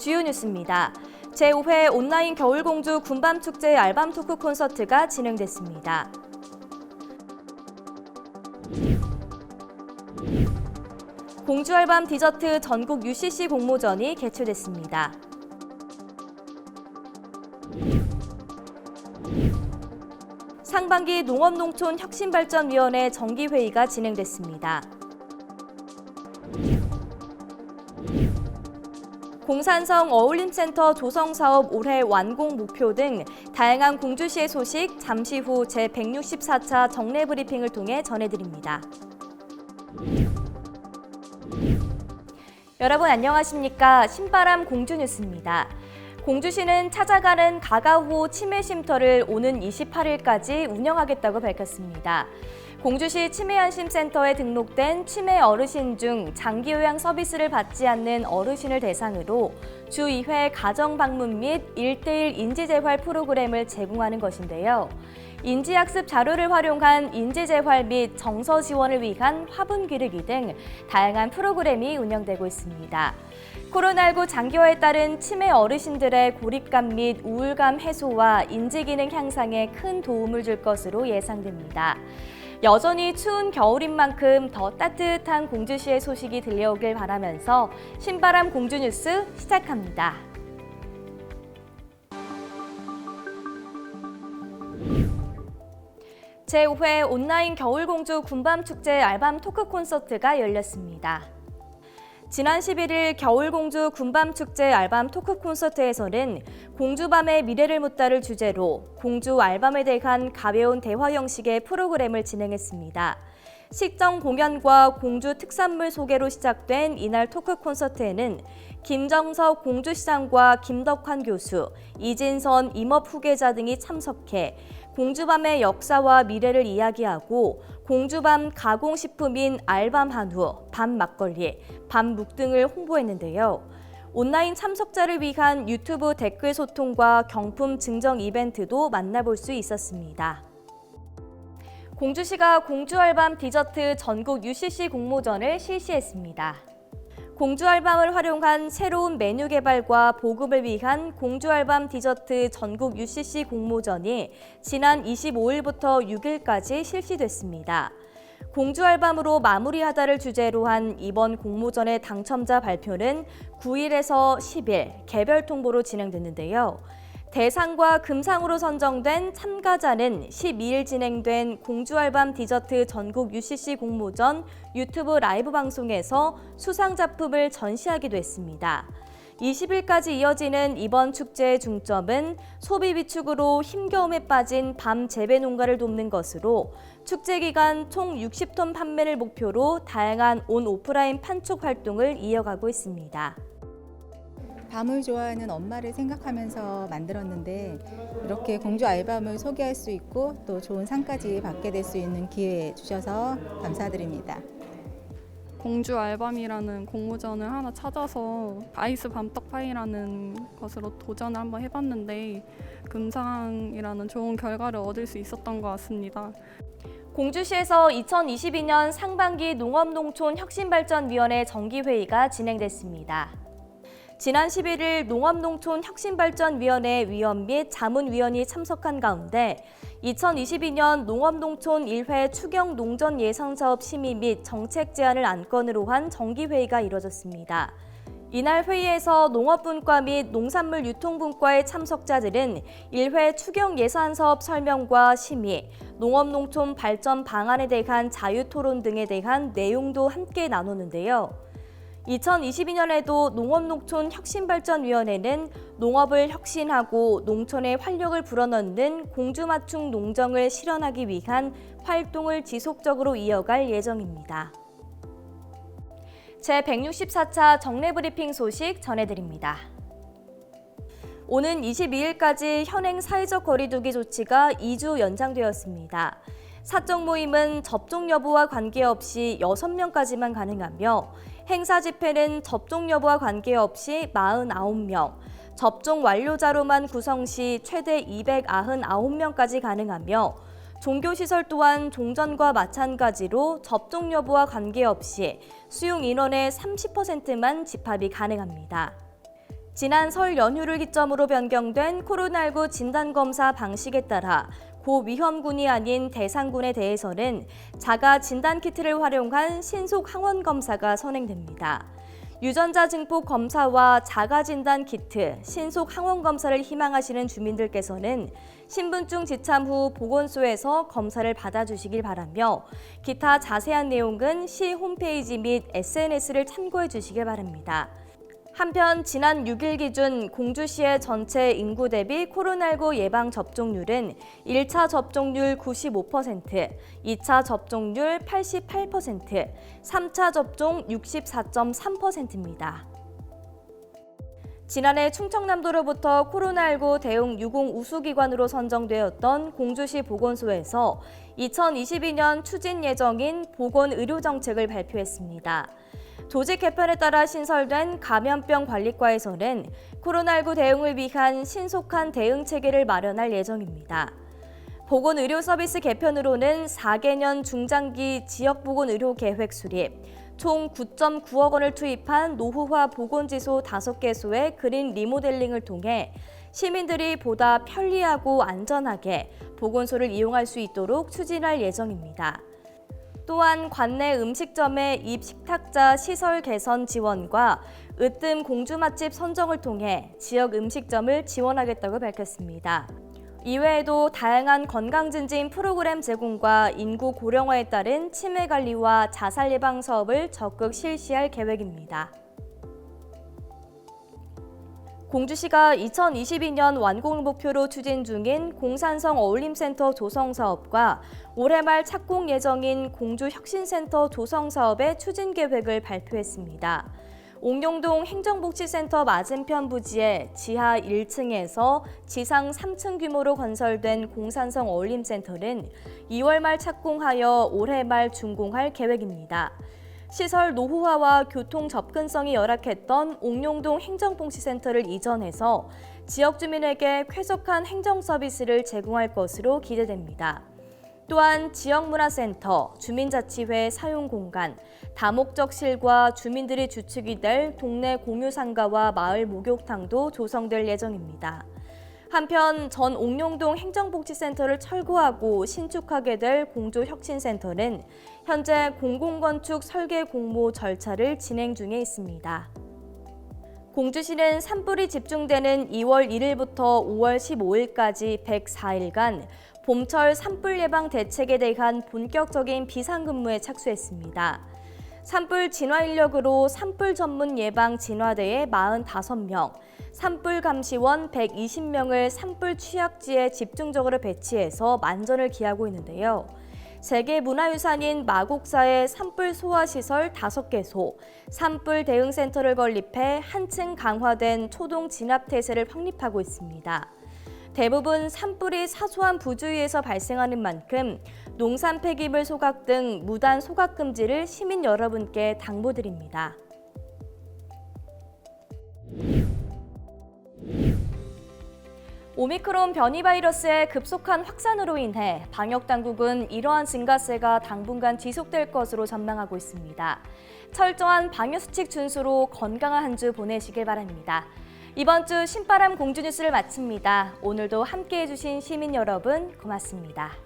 주요 뉴스입니다. 제5회 온라인 겨울공주 군밤축제 알밤 토크 콘서트가 진행됐습니다. 공주 알밤 디저트 전국 UCC 공모전이 개최됐습니다. 상반기 농업농촌혁신발전위원회 정기회의가 진행됐습니다. 공산성 어울림센터 조성사업 올해 완공 목표 등 다양한 공주시의 소식 잠시 후 제164차 정례 브리핑을 통해 전해드립니다. 여러분 안녕하십니까? 신바람 공주뉴스입니다. 공주시는 찾아가는 가가호 치매 쉼터를 오는 28일까지 운영하겠다고 밝혔습니다. 공주시 치매안심센터에 등록된 치매 어르신 중 장기요양 서비스를 받지 않는 어르신을 대상으로 주 2회 가정 방문 및 1:1 인지재활 프로그램을 제공하는 것인데요. 인지학습 자료를 활용한 인지재활 및 정서 지원을 위한 화분 기르기 등 다양한 프로그램이 운영되고 있습니다. 코로나19 장기화에 따른 치매 어르신들의 고립감 및 우울감 해소와 인지기능 향상에 큰 도움을 줄 것으로 예상됩니다. 여전히 추운 겨울인 만큼 더 따뜻한 공주시의 소식이 들려오길 바라면서 신바람 공주뉴스 시작합니다. 제5회 온라인 겨울공주 군밤축제 알밤 토크 콘서트가 열렸습니다. 지난 11일 겨울공주 군밤축제 알밤 토크 콘서트에서는 공주밤의 미래를 묻다를 주제로 공주 알밤에 대한 가벼운 대화 형식의 프로그램을 진행했습니다. 식정 공연과 공주 특산물 소개로 시작된 이날 토크 콘서트에는 김정석 공주시장과 김덕환 교수, 이진선 임업 후계자 등이 참석해 공주밤의 역사와 미래를 이야기하고 공주밤 가공식품인 알밤 한우, 밤 막걸리, 밤 묵 등을 홍보했는데요. 온라인 참석자를 위한 유튜브 댓글 소통과 경품 증정 이벤트도 만나볼 수 있었습니다. 공주시가 공주 알밤 디저트 전국 UCC 공모전을 실시했습니다. 공주 알밤을 활용한 새로운 메뉴 개발과 보급을 위한 공주 알밤 디저트 전국 UCC 공모전이 지난 25일부터 6일까지 실시됐습니다. 공주 알밤으로 마무리하다를 주제로 한 이번 공모전의 당첨자 발표는 9일에서 10일 개별 통보로 진행됐는데요. 대상과 금상으로 선정된 참가자는 12일 진행된 공주 알밤 디저트 전국 UCC 공모전 유튜브 라이브 방송에서 수상 작품을 전시하기도 했습니다. 20일까지 이어지는 이번 축제의 중점은 소비 위축으로 힘겨움에 빠진 밤 재배 농가를 돕는 것으로 축제 기간 총 60톤 판매를 목표로 다양한 온 오프라인 판촉 활동을 이어가고 있습니다. 밤을 좋아하는 엄마를 생각하면서 만들었는데 이렇게 공주 알밤을 소개할 수 있고 또 좋은 상까지 받게 될 수 있는 기회 주셔서 감사드립니다. 공주 알밤이라는 공모전을 하나 찾아서 아이스 밤떡파이라는 것으로 도전을 한번 해봤는데 금상이라는 좋은 결과를 얻을 수 있었던 것 같습니다. 공주시에서 2022년 상반기 농업농촌혁신발전위원회 정기회의가 진행됐습니다. 지난 11일 농업농촌혁신발전위원회 위원 및 자문위원이 참석한 가운데 2022년 농업농촌 1회 추경 농전 예산사업 심의 및 정책 제안을 안건으로 한 정기회의가 이뤄졌습니다. 이날 회의에서 농업분과 및 농산물 유통분과의 참석자들은 1회 추경 예산사업 설명과 심의, 농업농촌 발전 방안에 대한 자유토론 등에 대한 내용도 함께 나누는데요. 2022년에도 농업농촌혁신발전위원회는 농업을 혁신하고 농촌에 활력을 불어넣는 공주맞춤 농정을 실현하기 위한 활동을 지속적으로 이어갈 예정입니다. 제164차 정례 브리핑 소식 전해드립니다. 오는 22일까지 현행 사회적 거리두기 조치가 2주 연장되었습니다. 사적 모임은 접종 여부와 관계없이 6명까지만 가능하며 행사 집회는 접종 여부와 관계없이 49명, 접종 완료자로만 구성 시 최대 299명까지 가능하며 종교시설 또한 종전과 마찬가지로 접종 여부와 관계없이 수용 인원의 30%만 집합이 가능합니다. 지난 설 연휴를 기점으로 변경된 코로나19 진단검사 방식에 따라 고위험군이 아닌 대상군에 대해서는 자가 진단키트를 활용한 신속 항원검사가 선행됩니다. 유전자 증폭 검사와 자가 진단 키트, 신속 항원 검사를 희망하시는 주민들께서는 신분증 지참 후 보건소에서 검사를 받아주시길 바라며 기타 자세한 내용은 시 홈페이지 및 SNS를 참고해 주시길 바랍니다. 한편 지난 6일 기준 공주시의 전체 인구 대비 코로나19 예방 접종률은 1차 접종률 95%, 2차 접종률 88%, 3차 접종 64.3%입니다. 지난해 충청남도로부터 코로나19 대응 유공 우수기관으로 선정되었던 공주시 보건소에서 2022년 추진 예정인 보건의료정책을 발표했습니다. 조직 개편에 따라 신설된 감염병 관리과에서는 코로나19 대응을 위한 신속한 대응 체계를 마련할 예정입니다. 보건의료 서비스 개편으로는 4개년 중장기 지역보건의료 계획 수립, 총 9.9억 원을 투입한 노후화 보건지소 5개소의 그린 리모델링을 통해 시민들이 보다 편리하고 안전하게 보건소를 이용할 수 있도록 추진할 예정입니다. 또한 관내 음식점의 입식탁자 시설 개선 지원과 으뜸 공주 맛집 선정을 통해 지역 음식점을 지원하겠다고 밝혔습니다. 이외에도 다양한 건강증진 프로그램 제공과 인구 고령화에 따른 치매 관리와 자살 예방 사업을 적극 실시할 계획입니다. 공주시가 2022년 완공을 목표로 추진 중인 공산성 어울림센터 조성 사업과 올해 말 착공 예정인 공주혁신센터 조성 사업의 추진 계획을 발표했습니다. 옥룡동 행정복지센터 맞은편 부지에 지하 1층에서 지상 3층 규모로 건설된 공산성 어울림센터는 2월 말 착공하여 올해 말 준공할 계획입니다. 시설 노후화와 교통 접근성이 열악했던 옥룡동 행정복지센터를 이전해서 지역 주민에게 쾌적한 행정 서비스를 제공할 것으로 기대됩니다. 또한 지역문화센터, 주민자치회 사용공간, 다목적실과 주민들이 주축이 될 동네 공유상가와 마을 목욕탕도 조성될 예정입니다. 한편 전 옥룡동 행정복지센터를 철거하고 신축하게 될 공주혁신센터는 현재 공공건축 설계 공모 절차를 진행 중에 있습니다. 공주시는 산불이 집중되는 2월 1일부터 5월 15일까지 104일간 봄철 산불 예방 대책에 대한 본격적인 비상근무에 착수했습니다. 산불 진화 인력으로 산불 전문 예방 진화대에 45명, 산불 감시원 120명을 산불 취약지에 집중적으로 배치해서 만전을 기하고 있는데요. 세계문화유산인 마곡사의 산불 소화시설 5개소, 산불 대응센터를 건립해 한층 강화된 초동 진압태세를 확립하고 있습니다. 대부분 산불이 사소한 부주의에서 발생하는 만큼 농산 폐기물 소각 등 무단 소각 금지를 시민 여러분께 당부드립니다. 오미크론 변이 바이러스의 급속한 확산으로 인해 방역당국은 이러한 증가세가 당분간 지속될 것으로 전망하고 있습니다. 철저한 방역수칙 준수로 건강한 한 주 보내시길 바랍니다. 이번 주 신바람 공주뉴스를 마칩니다. 오늘도 함께해 주신 시민 여러분 고맙습니다.